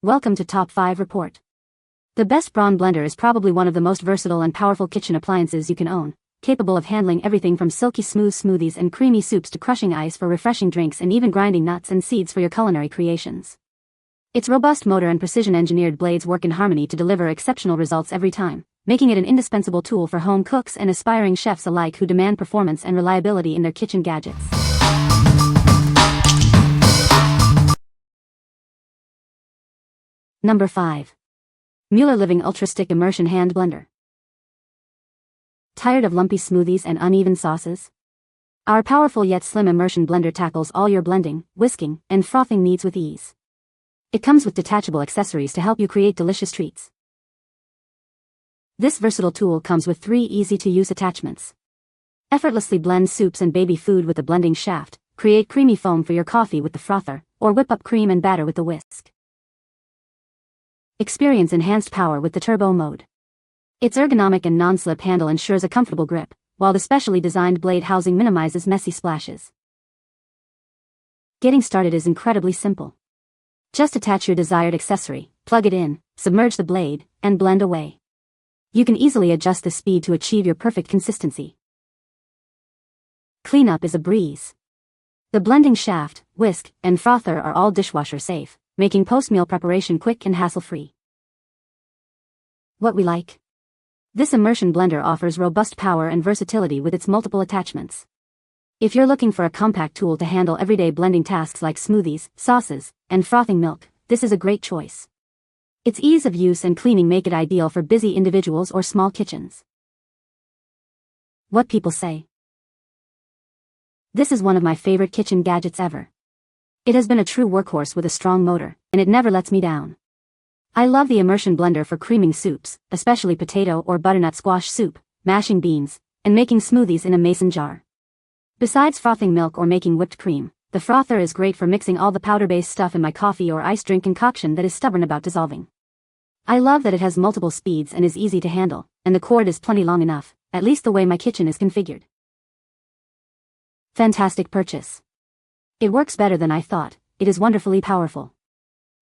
Welcome to Top 5 Report. The best Braun Blender is probably one of the most versatile and powerful kitchen appliances you can own, capable of handling everything from silky smooth smoothies and creamy soups to crushing ice for refreshing drinks and even grinding nuts and seeds for your culinary creations. Its robust motor and precision-engineered blades work in harmony to deliver exceptional results every time, making it an indispensable tool for home cooks and aspiring chefs alike who demand performance and reliability in their kitchen gadgets. Number 5. MuellerLiving Ultra Stick Immersion Hand Blender. Tired of lumpy smoothies and uneven sauces? Our powerful yet slim immersion blender tackles all your blending, whisking, and frothing needs with ease. It comes with detachable accessories to help you create delicious treats. This versatile tool comes with 3 easy-to-use attachments. Effortlessly blend soups and baby food with the blending shaft, create creamy foam for your coffee with the frother, or whip up cream and batter with the whisk. Experience enhanced power with the turbo mode. Its ergonomic and non-slip handle ensures a comfortable grip, while the specially designed blade housing minimizes messy splashes. Getting started is incredibly simple. Just attach your desired accessory, plug it in, submerge the blade, and blend away. You can easily adjust the speed to achieve your perfect consistency. Cleanup is a breeze. The blending shaft, whisk, and frother are all dishwasher safe, making post-meal preparation quick and hassle-free. What we like? This immersion blender offers robust power and versatility with its multiple attachments. If you're looking for a compact tool to handle everyday blending tasks like smoothies, sauces, and frothing milk, this is a great choice. Its ease of use and cleaning make it ideal for busy individuals or small kitchens. What people say. This is one of my favorite kitchen gadgets ever. It has been a true workhorse with a strong motor, and it never lets me down. I love the immersion blender for creaming soups, especially potato or butternut squash soup, mashing beans, and making smoothies in a mason jar. Besides frothing milk or making whipped cream, the frother is great for mixing all the powder-based stuff in my coffee or iced drink concoction that is stubborn about dissolving. I love that it has multiple speeds and is easy to handle, and the cord is plenty long enough, at least the way my kitchen is configured. Fantastic purchase. It works better than I thought. It is wonderfully powerful.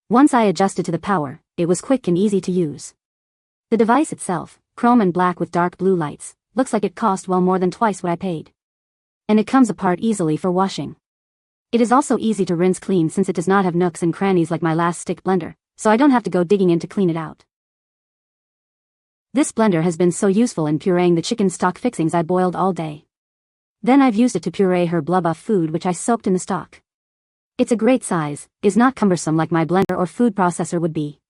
Once I adjusted to the power, it was quick and easy to use. The device itself, chrome and black with dark blue lights, looks like it cost well more than twice what I paid. And it comes apart easily for washing. It is also easy to rinse clean since it does not have nooks and crannies like my last stick blender, so I don't have to go digging in to clean it out. This blender has been so useful in pureeing the chicken stock fixings I boiled all day. Then I've used it to puree her blub-off food which I soaked in the stock. It's a great size, is not cumbersome like my blender or food processor would be.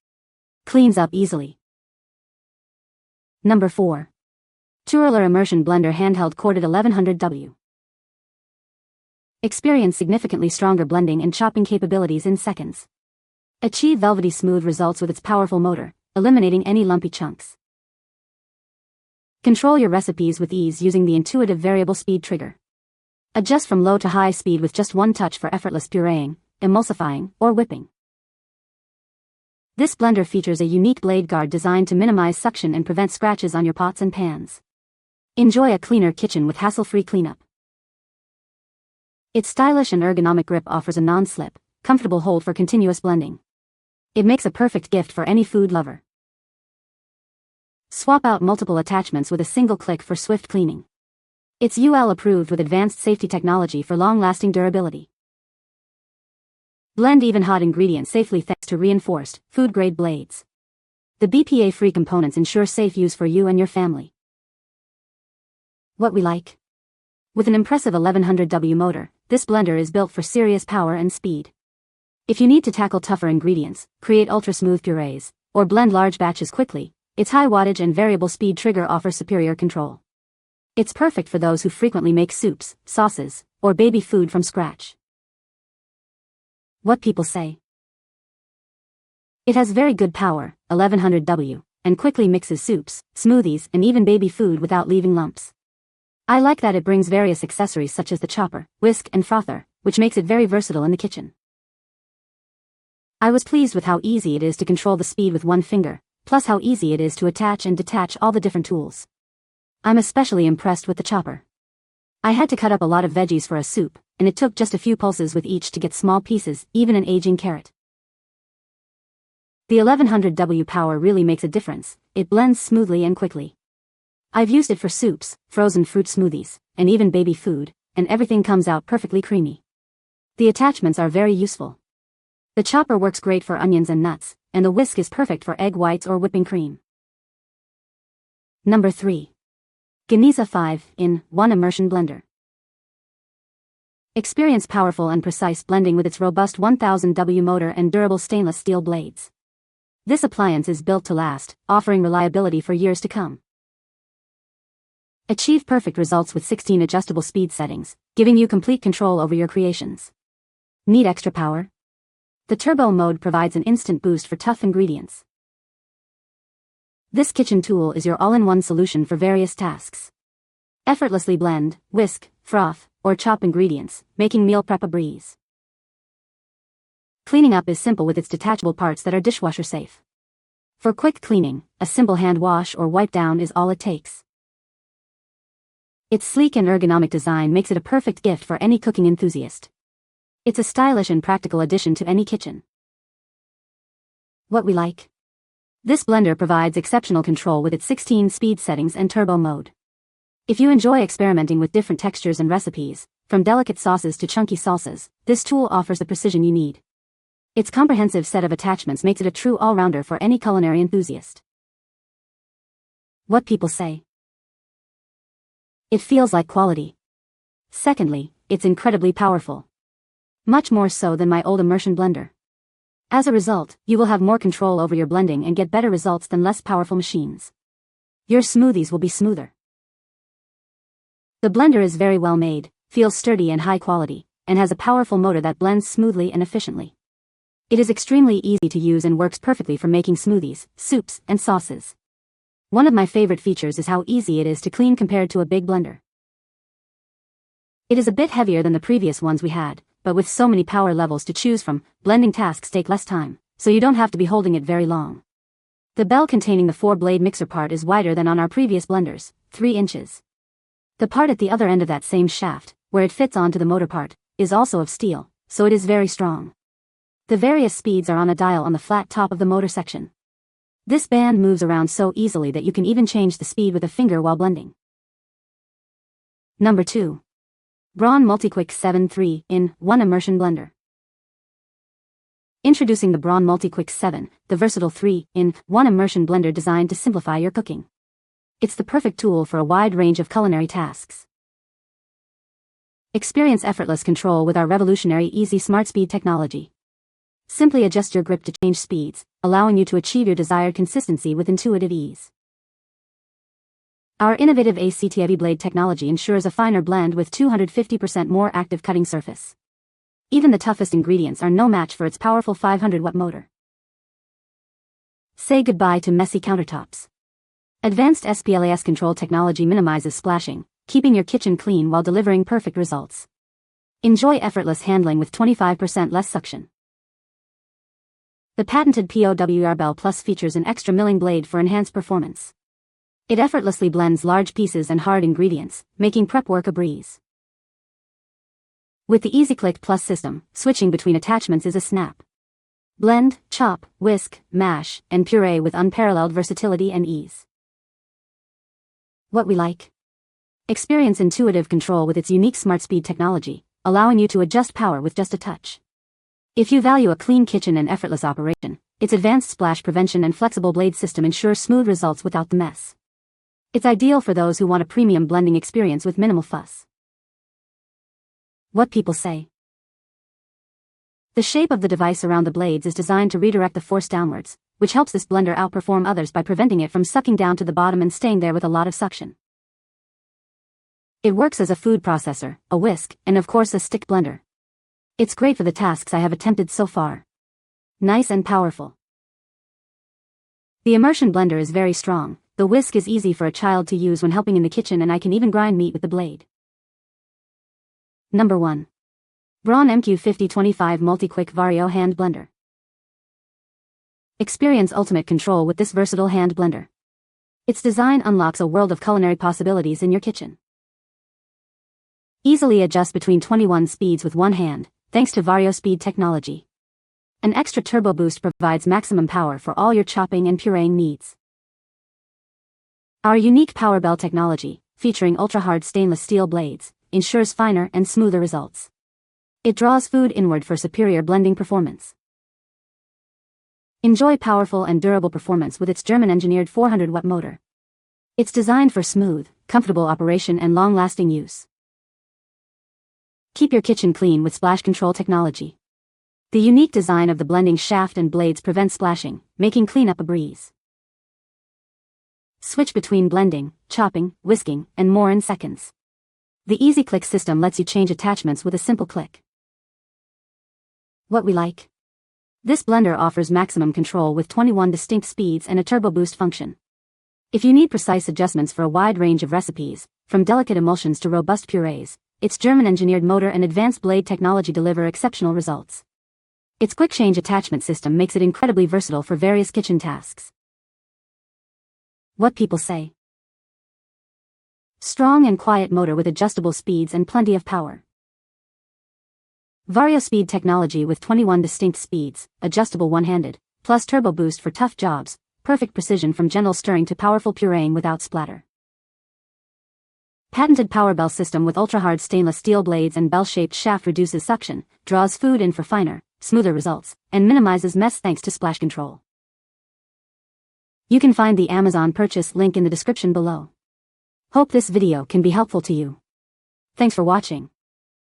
Cleans up easily. Number 4. Turelar Immersion Blender Handheld Corded 1100W. Experience significantly stronger blending and chopping capabilities in seconds. Achieve velvety smooth results with its powerful motor, eliminating any lumpy chunks. Control your recipes with ease using the intuitive variable speed trigger. Adjust from low to high speed with just one touch for effortless pureeing, emulsifying, or whipping. This blender features a unique blade guard designed to minimize suction and prevent scratches on your pots and pans. Enjoy a cleaner kitchen with hassle-free cleanup. Its stylish and ergonomic grip offers a non-slip, comfortable hold for continuous blending. It makes a perfect gift for any food lover. Swap out multiple attachments with a single click for swift cleaning. It's UL approved with advanced safety technology for long-lasting durability. Blend even hot ingredients safely thanks to reinforced, food-grade blades. The BPA-free components ensure safe use for you and your family. What we like? With an impressive 1100W motor, this blender is built for serious power and speed. If you need to tackle tougher ingredients, create ultra-smooth purees, or blend large batches quickly, its high wattage and variable speed trigger offers superior control. It's perfect for those who frequently make soups, sauces, or baby food from scratch. What people say. It has very good power, 1100W, and quickly mixes soups, smoothies, and even baby food without leaving lumps. I like that it brings various accessories such as the chopper, whisk, and frother, which makes it very versatile in the kitchen. I was pleased with how easy it is to control the speed with one finger, plus how easy it is to attach and detach all the different tools. I'm especially impressed with the chopper. I had to cut up a lot of veggies for a soup, and it took just a few pulses with each to get small pieces, even an aging carrot. The 1100W power really makes a difference. It blends smoothly and quickly. I've used it for soups, frozen fruit smoothies, and even baby food, and everything comes out perfectly creamy. The attachments are very useful. The chopper works great for onions and nuts, and the whisk is perfect for egg whites or whipping cream. Number 3. Ganiza 5-in-1 Immersion Blender. Experience powerful and precise blending with its robust 1000W motor and durable stainless steel blades. This appliance is built to last, offering reliability for years to come. Achieve perfect results with 16 adjustable speed settings, giving you complete control over your creations. Need extra power? The turbo mode provides an instant boost for tough ingredients. This kitchen tool is your all-in-one solution for various tasks. Effortlessly blend, whisk, froth, or chop ingredients, making meal prep a breeze. Cleaning up is simple with its detachable parts that are dishwasher safe. For quick cleaning, a simple hand wash or wipe down is all it takes. Its sleek and ergonomic design makes it a perfect gift for any cooking enthusiast. It's a stylish and practical addition to any kitchen. What we like? This blender provides exceptional control with its 16 speed settings and turbo mode. If you enjoy experimenting with different textures and recipes, from delicate sauces to chunky salsas, this tool offers the precision you need. Its comprehensive set of attachments makes it a true all-rounder for any culinary enthusiast. What people say? It feels like quality. Secondly, it's incredibly powerful. Much more so than my old immersion blender. As a result, you will have more control over your blending and get better results than less powerful machines. Your smoothies will be smoother. The blender is very well made, feels sturdy and high quality, and has a powerful motor that blends smoothly and efficiently. It is extremely easy to use and works perfectly for making smoothies, soups, and sauces. One of my favorite features is how easy it is to clean compared to a big blender. It is a bit heavier than the previous ones we had, but with so many power levels to choose from, blending tasks take less time, so you don't have to be holding it very long. The bell containing the 4-blade mixer part is wider than on our previous blenders, 3 inches. The part at the other end of that same shaft, where it fits onto the motor part, is also of steel, so it is very strong. The various speeds are on a dial on the flat top of the motor section. This band moves around so easily that you can even change the speed with a finger while blending. Number 2. Braun MultiQuick 7-3-in-1 Immersion Blender. Introducing the Braun MultiQuick 7, the versatile 3-in-1 immersion blender designed to simplify your cooking. It's the perfect tool for a wide range of culinary tasks. Experience effortless control with our revolutionary Easy Smart Speed technology. Simply adjust your grip to change speeds, allowing you to achieve your desired consistency with intuitive ease. Our innovative ACTIV blade technology ensures a finer blend with 250% more active cutting surface. Even the toughest ingredients are no match for its powerful 500-watt motor. Say goodbye to messy countertops. Advanced SPLAS control technology minimizes splashing, keeping your kitchen clean while delivering perfect results. Enjoy effortless handling with 25% less suction. The patented POWR Bell Plus features an extra milling blade for enhanced performance. It effortlessly blends large pieces and hard ingredients, making prep work a breeze. With the EasyClick Plus system, switching between attachments is a snap. Blend, chop, whisk, mash, and puree with unparalleled versatility and ease. What we like? Experience intuitive control with its unique Smart Speed technology, allowing you to adjust power with just a touch. If you value a clean kitchen and effortless operation, its advanced splash prevention and flexible blade system ensure smooth results without the mess. It's ideal for those who want a premium blending experience with minimal fuss. What people say. The shape of the device around the blades is designed to redirect the force downwards, which helps this blender outperform others by preventing it from sucking down to the bottom and staying there with a lot of suction. It works as a food processor, a whisk, and of course a stick blender. It's great for the tasks I have attempted so far. Nice and powerful. The immersion blender is very strong. The whisk is easy for a child to use when helping in the kitchen, and I can even grind meat with the blade. Number 1. Braun MQ5025 MultiQuick Vario Hand Blender. Experience ultimate control with this versatile hand blender. Its design unlocks a world of culinary possibilities in your kitchen. Easily adjust between 21 speeds with one hand, thanks to Vario Speed technology. An extra turbo boost provides maximum power for all your chopping and pureeing needs. Our unique Power Bell technology, featuring ultra-hard stainless steel blades, ensures finer and smoother results. It draws food inward for superior blending performance. Enjoy powerful and durable performance with its German-engineered 400-watt motor. It's designed for smooth, comfortable operation and long-lasting use. Keep your kitchen clean with splash control technology. The unique design of the blending shaft and blades prevents splashing, making cleanup a breeze. Switch between blending, chopping, whisking, and more in seconds. The Easy Click system lets you change attachments with a simple click. What we like? This blender offers maximum control with 21 distinct speeds and a turbo boost function. If you need precise adjustments for a wide range of recipes, from delicate emulsions to robust purees, its German-engineered motor and advanced blade technology deliver exceptional results. Its quick change attachment system makes it incredibly versatile for various kitchen tasks. What people say. Strong and quiet motor with adjustable speeds and plenty of power. Vario speed technology with 21 distinct speeds, adjustable one-handed, plus turbo boost for tough jobs, perfect precision from gentle stirring to powerful pureeing without splatter. Patented Power Bell system with ultra-hard stainless steel blades and bell-shaped shaft reduces suction, draws food in for finer, smoother results, and minimizes mess thanks to splash control. You can find the Amazon purchase link in the description below. Hope this video can be helpful to you. Thanks for watching.